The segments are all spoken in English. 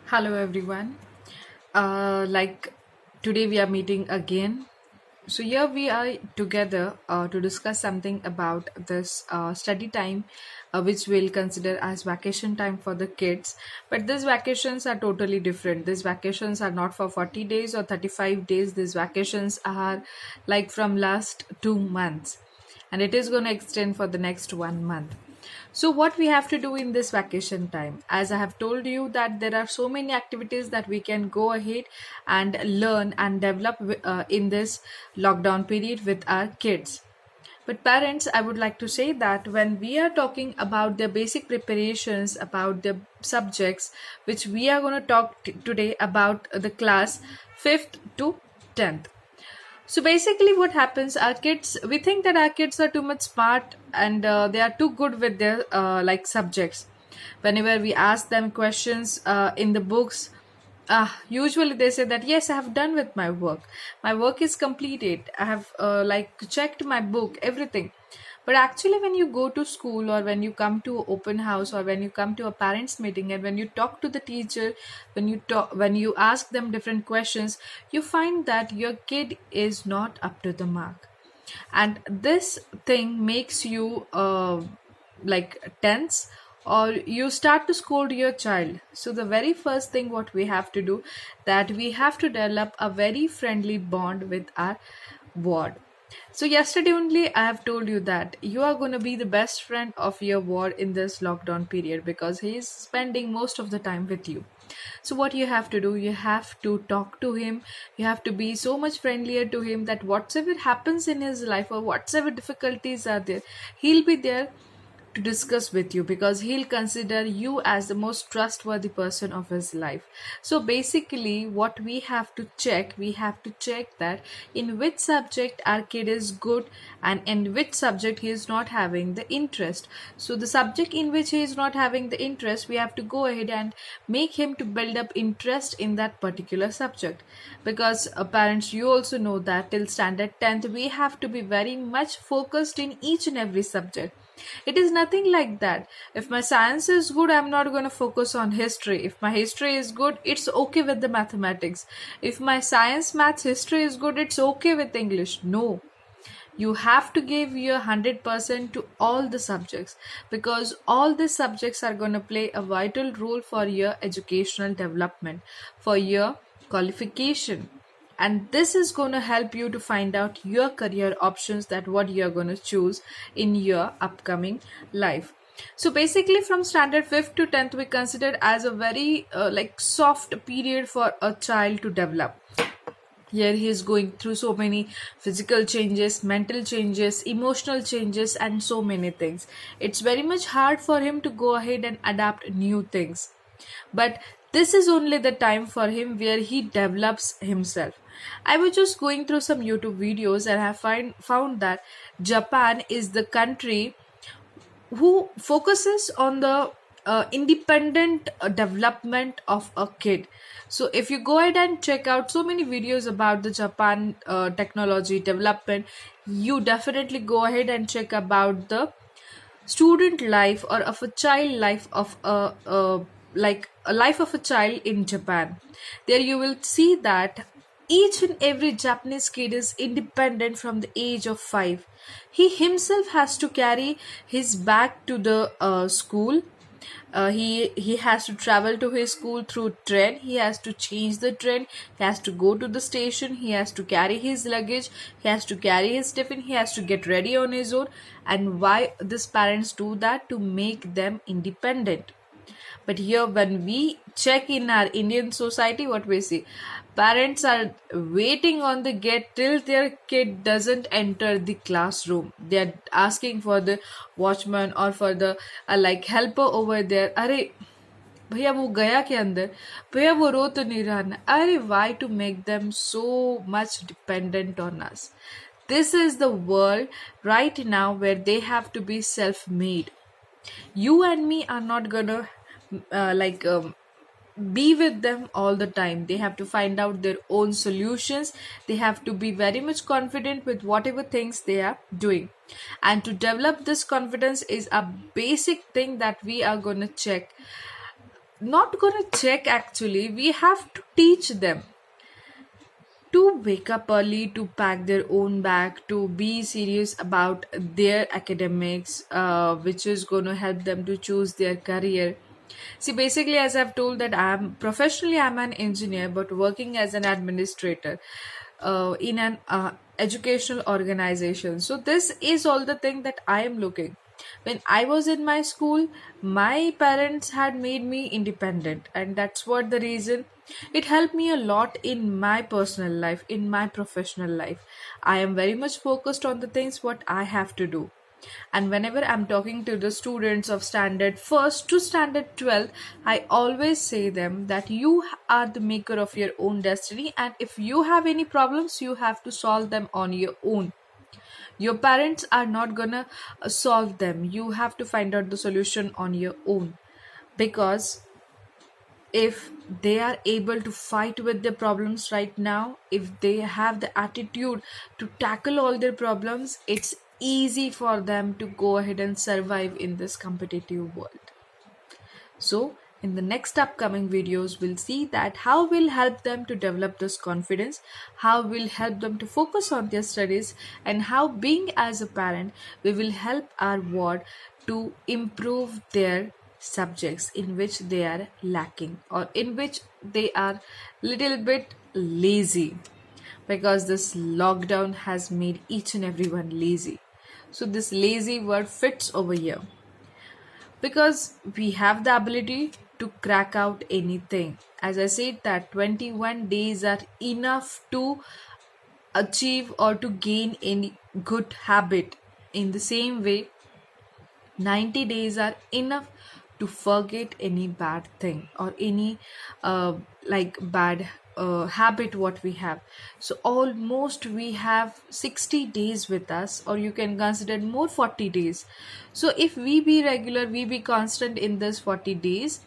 Hello, everyone. Like today, we are meeting again. So, here we are together to discuss something about this study time, which we'll consider as vacation time for the kids. But these vacations are totally different. These vacations are not for 40 days or 35 days. These vacations are like from last 2 months, and it is going to extend for the next 1 month. So, what we have to do in this vacation time, as I have told you, that there are so many activities that we can go ahead and learn and develop in this lockdown period with our kids. But parents, I would like to say that when we are talking about the basic preparations about the subjects, which we are going to talk today about the class 5th to 10th. So basically, what happens? Our kids, we think that our kids are too much smart and they are too good with their like subjects. Whenever we ask them questions in the books, usually they say that yes, I have done with my work. My work is completed. I have like checked my book, everything. But actually, when you go to school or when you come to open house or when you come to a parents meeting and when you talk to the teacher, when you ask them different questions, you find that your kid is not up to the mark, and this thing makes you like tense, or you start to scold your child. So the very first thing what we have to do, that we have to develop a very friendly bond with our ward. So yesterday only I have told you that you are going to be the best friend of your ward in this lockdown period because he is spending most of the time with you. So what you have to do, you have to talk to him. You have to be so much friendlier to him that whatever happens in his life or whatever difficulties are there, he'll be there to discuss with you because he'll consider you as the most trustworthy person of his life. So basically, what we have to check that in which subject our kid is good and in which subject he is not having the interest. So the subject in which he is not having the interest, we have to go ahead and make him to build up interest in that particular subject, because parents, you also know that till standard 10th we have to be very much focused in each and every subject. It is nothing like that. If my science is good, I'm not going to focus on history. If my history is good, it's okay with the mathematics. If my science, maths, history is good, it's okay with English. No. You have to give your 100% to all the subjects, because all these subjects are going to play a vital role for your educational development, for your qualification, and this is going to help you to find out your career options, that what you're going to choose in your upcoming life. So basically, from standard 5th to 10th we consider as a very like soft period for a child to develop. Here he is going through so many physical changes, mental changes, emotional changes, and so many things. It's very much hard for him to go ahead and adapt new things, but this is only the time for him where he develops himself. I was just going through some YouTube videos and I found that Japan is the country who focuses on the independent development of a kid. So if you go ahead and check out so many videos about the Japan technology development, you definitely go ahead and check about the student life or of a child life of a like a life of a child in Japan. There you will see that each and every Japanese kid is independent from the age of 5. He himself has to carry his bag to the school. He has to travel to his school through train. He has to change the train. He has to go to the station. He has to carry his luggage. He has to carry his tiffin. He has to get ready on his own. And why these parents do that? To make them independent. But here, when we check in our Indian society, what we see, parents are waiting on the gate till their kid doesn't enter the classroom. They are asking for the watchman or for the like helper over there. अरे भैया वो गया के अंदर, भैया वो रो तो नहीं रहा ना. अरे why to make them so much dependent on us? This is the world right now where they have to be self-made. You and me are not gonna like be with them all the time. They have to find out their own solutions. They have to be very much confident with whatever things they are doing, and to develop this confidence is a basic thing that we are going to check. not gonna check, actually, we have to teach them to wake up early, to pack their own bag, to be serious about their academics, which is going to help them to choose their career. See, basically, as I've told that I'm an engineer, but working as an administrator in an educational organization. So this is all the thing that I am looking. When I was in my school, my parents had made me independent, and that's what the reason. It helped me a lot in my personal life, in my professional life. I am very much focused on the things what I have to do. And whenever I'm talking to the students of standard 1st to standard 12th, I always say them that you are the maker of your own destiny, and if you have any problems, you have to solve them on your own. Your parents are not gonna solve them. You have to find out the solution on your own, because if they are able to fight with their problems right now, if they have the attitude to tackle all their problems, it's easy for them to go ahead and survive in this competitive world. So in the next upcoming videos, we'll see that how we'll help them to develop this confidence, how we'll help them to focus on their studies, and how being as a parent, we will help our ward to improve their subjects in which they are lacking, or in which they are little bit lazy, because this lockdown has made each and everyone lazy. So this lazy word fits over here, because we have the ability to crack out anything. As I said, that 21 days are enough to achieve or to gain any good habit. In the same way, 90 days are enough to forget any bad thing, or any bad habit what we have. So almost we have 60 days with us, or you can consider more, 40 days. So if we be regular, we be constant in this 40 days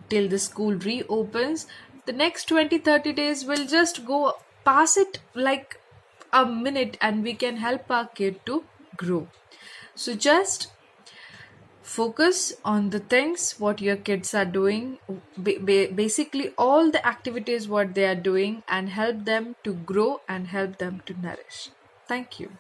till the school reopens, the next 20-30 days will just go pass it like a minute, and we can help our kid to grow. So just focus on the things what your kids are doing, basically all the activities what they are doing, and help them to grow and help them to nourish. Thank you.